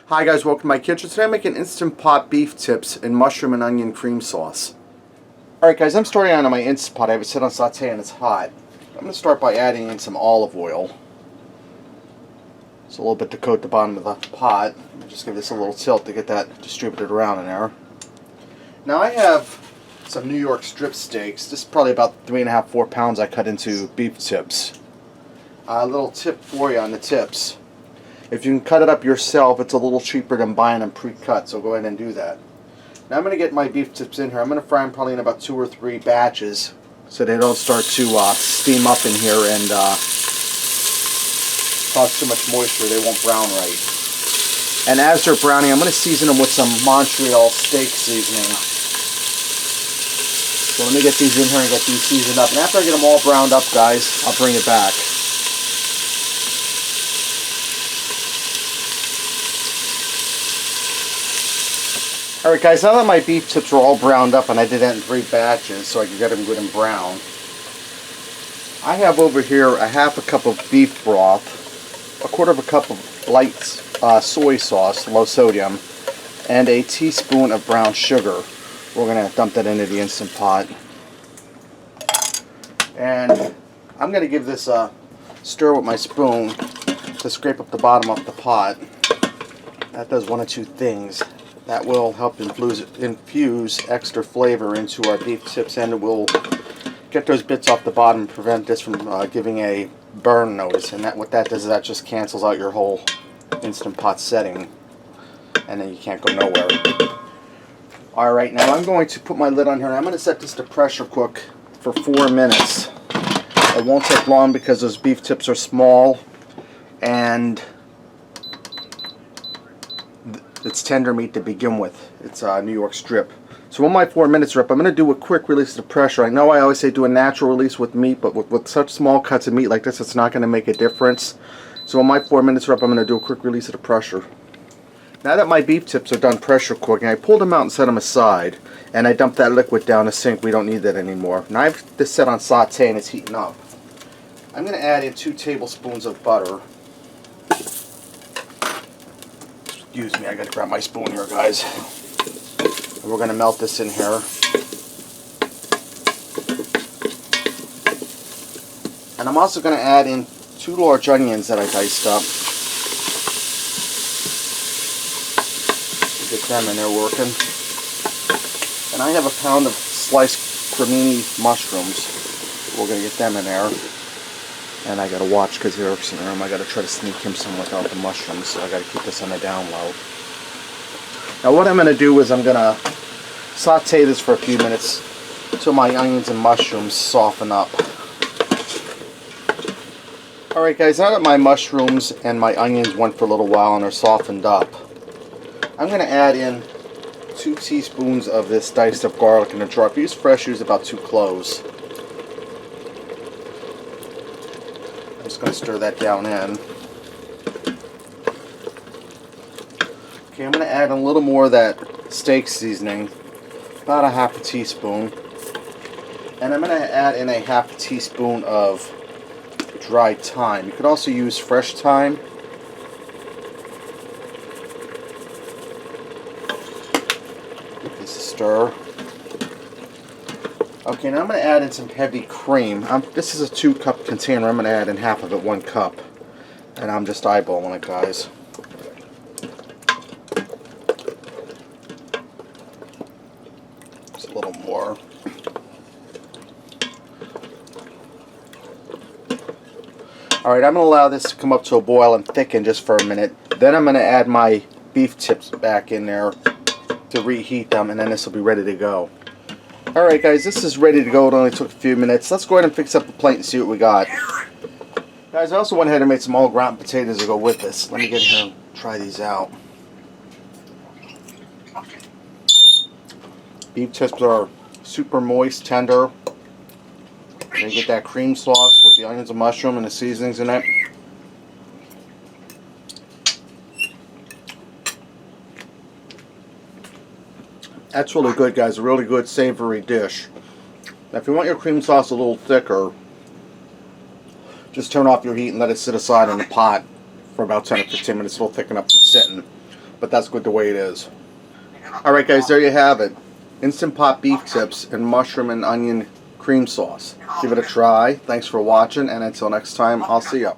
Hi guys, welcome to my kitchen. Today I'm making Instant Pot beef tips in mushroom and onion cream sauce. Alright guys, I'm starting out on my Instant Pot. I have it set on saute and it's hot. I'm going to start by adding in some olive oil. It's a little bit to coat the bottom of the pot. Just give this a little tilt to get that distributed around in there. Now I have some New York strip steaks. This is probably about 3.5–4 pounds I cut into beef tips. A little tip for you on the tips. If you can cut it up yourself, it's a little cheaper than buying them pre-cut, so go ahead and do that. Now I'm going to get my beef tips in here. I'm going to fry them probably in about 2 or 3 batches so they don't start to steam up in here and cause too much moisture. They won't brown right. And as they're browning, I'm going to season them with some Montreal steak seasoning. So let me get these in here and get these seasoned up. And after I get them all browned up, guys, I'll bring it back. Alright guys, now that my beef tips are all browned up, and I did that in 3 batches so I can get them good and brown, I have over here a 1/2 cup of beef broth, 1/4 cup of light soy sauce, low sodium, and a teaspoon of brown sugar. We're going to dump that into the Instant Pot. And I'm going to give this a stir with my spoon to scrape up the bottom of the pot. That does one of 2 things. That will help infuse extra flavor into our beef tips, and it will get those bits off the bottom and prevent this from giving a burn notice. And what that does is that just cancels out your whole Instant Pot setting, and then you can't go nowhere. Alright, now I'm going to put my lid on here, and I'm going to set this to pressure cook for 4 minutes. It won't take long because those beef tips are small, and it's tender meat to begin with. It's New York strip. So when my 4 minutes are up, I'm going to do a quick release of pressure. I know I always say do a natural release with meat, but with such small cuts of meat like this, it's not going to make a difference. So when my 4 minutes are up, I'm going to do a quick release of the pressure. Now that my beef tips are done pressure cooking, I pulled them out and set them aside, and I dumped that liquid down the sink. We don't need that anymore. Now I have this set on saute and it's heating up. I'm going to add in 2 tablespoons of butter. Excuse me, I gotta grab my spoon here, guys. And we're gonna melt this in here. And I'm also gonna add in 2 large onions that I diced up. Get them in there working. And I have a pound of sliced cremini mushrooms. We're gonna get them in there. And I gotta watch because Eric's in the room. I gotta try to sneak him some without the mushrooms, so I gotta keep this on the down low. Now what I'm gonna do is I'm gonna saute this for a few minutes until my onions and mushrooms soften up. Alright guys, now that my mushrooms and my onions went for a little while and are softened up, I'm gonna add in 2 teaspoons of this diced up garlic in a jar. If you use fresh, use about 2 cloves. I'm just going to stir that down in. Okay, I'm going to add a little more of that steak seasoning, about a 1/2 teaspoon. And I'm going to add in a 1/2 teaspoon of dried thyme. You could also use fresh thyme. Give this a stir. Okay, now I'm going to add in some heavy cream. This is a 2-cup container. I'm going to add in half of it, 1 cup. And I'm just eyeballing it, guys. Just a little more. Alright, I'm going to allow this to come up to a boil and thicken just for a minute. Then I'm going to add my beef tips back in there to reheat them, and then this will be ready to go. Alright guys, this is ready to go. It only took a few minutes. Let's go ahead and fix up the plate and see what we got. Guys, I also went ahead and made some all ground potatoes to go with this. Let me get here and try these out. Beef tips are super moist, tender. They get that cream sauce with the onions and mushroom and the seasonings in it. That's really good, guys. A really good savory dish. Now, if you want your cream sauce a little thicker, just turn off your heat and let it sit aside in the pot for about 10 or 15 minutes. It'll thicken up from sitting. but that's good the way it is. Alright guys, there you have it. Instant Pot beef tips and mushroom and onion cream sauce. Give it a try. Thanks for watching, and until next time, I'll see ya.